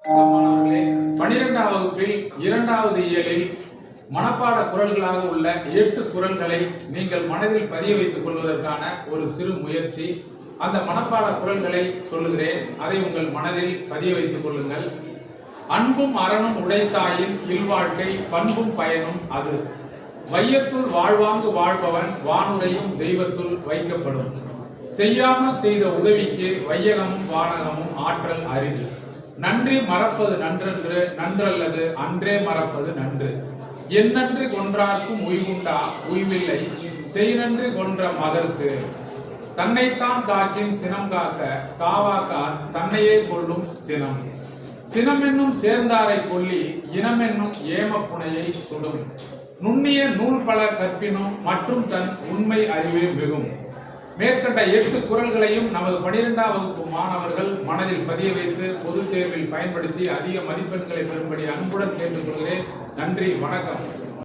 மாணவர்களே, 12ஆம் வகுப்பில் 2வது இயலில் மனப்பாட குறள்களாக உள்ள 8 குறள்களை நீங்கள் மனதில் பதிய வைத்துக் கொள்வதற்கான ஒரு சிறு முயற்சி. அந்த மனப்பாட குறள்களை சொல்லுகிறேன், அதை உங்கள் மனதில் பதிய வைத்துக் கொள்ளுங்கள். அன்பும் அறனும் உடைத்தாயின் இல்வாழ்க்கை பண்பும் பயனும் அது. வையத்துள் வாழ்வாங்கு வாழ்பவன் வானுரையும் தெய்வத்துள் வைக்கப்படும். செய்யாமல் செய்த உதவிக்கு வையகமும் வானகமும் ஆற்றல் அரிது. நன்றி மறப்பது நன்றென்று நன்றல்லது அன்றே மறப்பது நன்று. என்னன்று கொன்றார்க்கும் உய்வுண்டா உய்வில்லை செய்நன்று கொன்ற மகற்கு. தன்னைத்தான் காக்கின் சினம் காக்க காவாக்கார் தன்னையே கொள்ளும் சினம். சினம் என்னும் சேர்ந்தாரை கொல்லி இனம் என்னும் ஏம புனையை சுடும். நுண்ணிய நூல் பல கற்பினும் மற்றும் தன் உண்மை அறிவே மிகும். மேற்கண்ட 8 குறள்களையும் நமது 12ஆம் வகுப்பு மாணவர்கள் மனதில் பதிய வைத்து பொதுத் தேர்வில் பயன்படுத்தி அதிக மதிப்பெண்களை பெறும்படி அன்புடன் கேட்டுக்கொள்கிறேன். நன்றி, வணக்கம்.